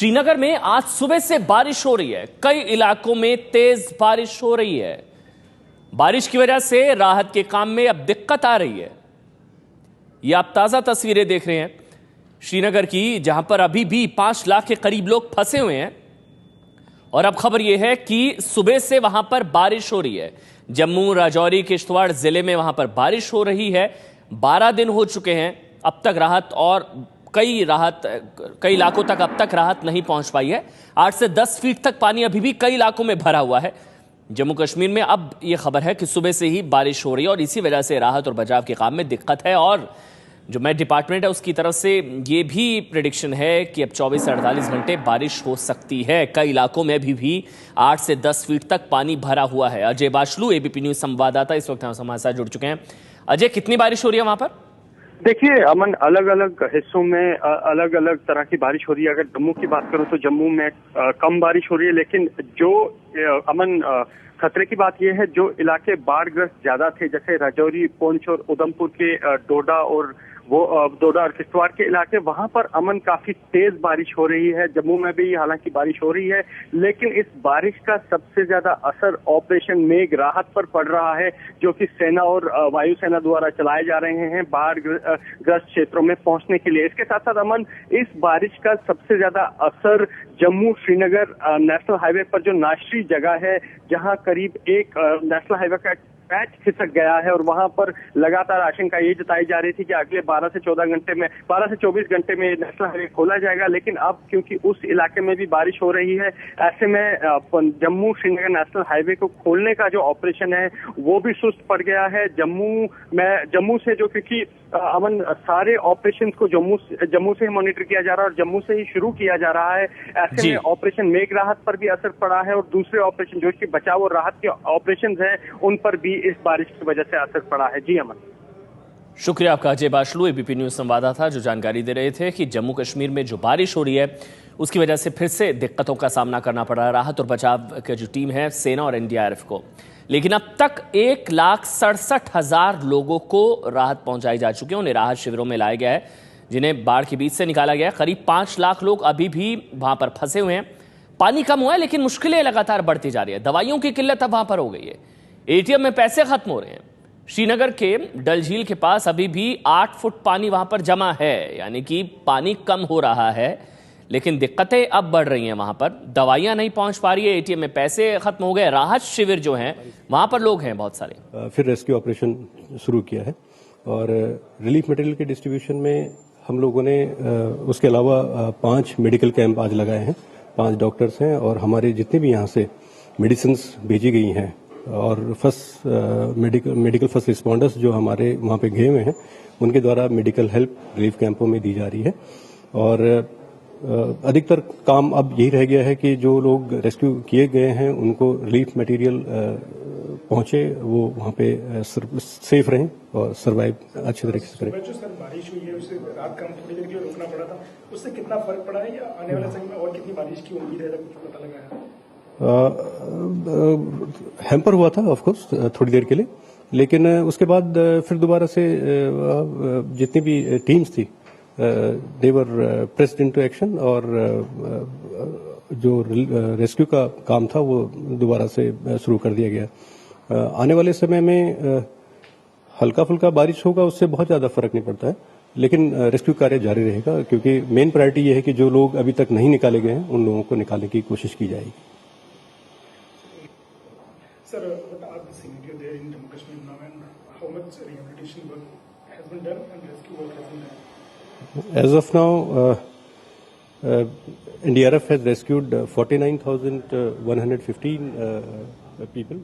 श्रीनगर में आज सुबह से बारिश हो रही है। कई इलाकों में तेज बारिश हो रही है। बारिश की वजह से राहत के काम में अब दिक्कत आ रही है। ये आप ताजा तस्वीरें देख रहे हैं श्रीनगर की, जहां पर अभी भी 5 लाख के करीब लोग फंसे हुए हैं। और अब खबर यह है कि सुबह से वहां पर बारिश हो रही है। जम्मू, राजौरी, किश्तवाड़ जिले में वहां पर बारिश हो रही है। 12 दिन हो चुके हैं अब तक राहत, और कई इलाकों तक अब तक राहत नहीं पहुंच पाई है। 8 से 10 फीट तक पानी अभी भी कई इलाकों में भरा हुआ है। जम्मू कश्मीर में अब यह खबर है कि सुबह से ही बारिश हो रही है और इसी वजह से राहत और बचाव के काम में दिक्कत है। और जो मेट डिपार्टमेंट है उसकी तरफ से ये भी प्रेडिक्शन है कि अब 24 से 48 घंटे बारिश हो सकती है। कई इलाकों में अभी भी 8 से 10 फीट तक पानी भरा हुआ है। अजय बाशलू, एबीपी न्यूज संवाददाता, इस वक्त हमारे साथ जुड़ चुके हैं। अजय, कितनी बारिश हो रही है वहां पर? देखिए अमन, अलग अलग हिस्सों में अलग अलग तरह की बारिश हो रही है। अगर जम्मू की बात करूं तो जम्मू में कम बारिश हो रही है, लेकिन जो अमन खतरे की बात यह है, जो इलाके बाढ़ग्रस्त ज्यादा थे, जैसे राजौरी, पुंछ और उधमपुर के डोडा और किश्तवाड़ के इलाके, वहां पर अमन काफी तेज बारिश हो रही है। जम्मू में भी हालांकि बारिश हो रही है, लेकिन इस बारिश का सबसे ज्यादा असर ऑपरेशन मेघ राहत पर पड़ रहा है, जो कि सेना और वायुसेना द्वारा चलाए जा रहे हैं बाढ़ ग्रस्त क्षेत्रों में पहुंचने के लिए। इसके साथ साथ अमन, इस बारिश का सबसे ज्यादा असर जम्मू श्रीनगर नेशनल हाईवे पर जो नाशरी जगह है, जहां करीब एक नेशनल हाईवे का पैच खिसक गया है, और वहां पर लगातार आशंका ये जताई जा रही थी कि अगले 12 से 24 घंटे में नेशनल हाईवे खोला जाएगा। लेकिन अब क्योंकि उस इलाके में भी बारिश हो रही है, ऐसे में जम्मू श्रीनगर नेशनल हाईवे को खोलने का जो ऑपरेशन है वो भी सुस्त पड़ गया है। जम्मू से जो, क्योंकि अमन सारे ऑपरेशन को जम्मू से ही मॉनिटर किया जा रहा है और जम्मू से ही शुरू किया जा रहा है, ऐसे में ऑपरेशन मेघ राहत पर भी असर पड़ा है और दूसरे ऑपरेशन जो कि बचाव और राहत के ऑपरेशन हैं उन पर भी इस बारिश की वजह से असर पड़ा है। जी अमन, शुक्रिया आपका अजय बाशलू, एबीपी न्यूज संवाददाता, जो जानकारी दे रहे थे कि जम्मू कश्मीर में जो बारिश हो रही है उसकी वजह से फिर से दिक्कतों का सामना करना पड़ रहा है राहत और बचाव की जो टीम है सेना और एनडीआरएफ को। लेकिन अब तक 1,67,000 लोगों को राहत पहुंचाई जा चुकी है। उन्हें राहत शिविरों में लाया गया है, जिन्हें बाढ़ के बीच से निकाला गया है। करीब 5 लाख लोग अभी भी वहां पर फंसे हुए हैं। पानी कम हुआ है, लेकिन मुश्किलें लगातार बढ़ती जा रही है। दवाइयों की किल्लत अब वहां पर हो गई है। एटीएम में पैसे खत्म हो रहे हैं। श्रीनगर के डल झील के पास अभी भी 8 फुट पानी वहां पर जमा है, यानी कि पानी कम हो रहा है, लेकिन दिक्कतें अब बढ़ रही हैं। वहां पर दवाइयां नहीं पहुंच पा रही है, एटीएम में पैसे खत्म हो गए। राहत शिविर जो हैं वहां पर लोग हैं बहुत सारे। फिर रेस्क्यू ऑपरेशन शुरू किया है और रिलीफ मटेरियल के डिस्ट्रीब्यूशन में हम लोगों ने उसके अलावा 5 मेडिकल कैंप आज लगाए हैं। 5 डॉक्टर्स हैं और हमारे जितने भी यहाँ से मेडिसिन भेजी गई हैं और मेडिकल फर्स्ट रिस्पॉन्डर्स जो हमारे वहाँ पे गए हुए हैं, उनके द्वारा मेडिकल हेल्प रिलीफ कैंपों में दी जा रही है। और अधिकतर काम अब यही रह गया है कि जो लोग रेस्क्यू किए गए हैं उनको रिलीफ मटेरियल पहुंचे, वो वहाँ पे सेफ रहें और सर्वाइव अच्छी तरीके से करें। जो सर बारिश हुई है उसे रात का थोड़ी देर के लिए रोकना पड़ा था, उससे कितना फर्क पड़ा है या आने वाले समय में और कितनी बारिश की उम्मीद है, कुछ पता लगा है? हैम्पर हुआ था ऑफ कोर्स थोड़ी देर के लिए, लेकिन उसके बाद फिर दोबारा से जितनी भी टीम्स थी दे वर प्रेस्ड इनटू एक्शन और जो रेस्क्यू का काम था वो दोबारा से शुरू कर दिया गया। आने वाले समय में हल्का फुल्का बारिश होगा, उससे बहुत ज्यादा फर्क नहीं पड़ता है, लेकिन रेस्क्यू कार्य जारी रहेगा, क्योंकि मेन प्रायोरिटी ये है कि जो लोग अभी तक नहीं निकाले गए हैं उन लोगों को निकालने की कोशिश की जाएगी। Sir, what are the scenario there in Jammu Kashmir now, and how much rehabilitation work has been done and rescue work has been done? As of now, NDRF has rescued 49,115 people.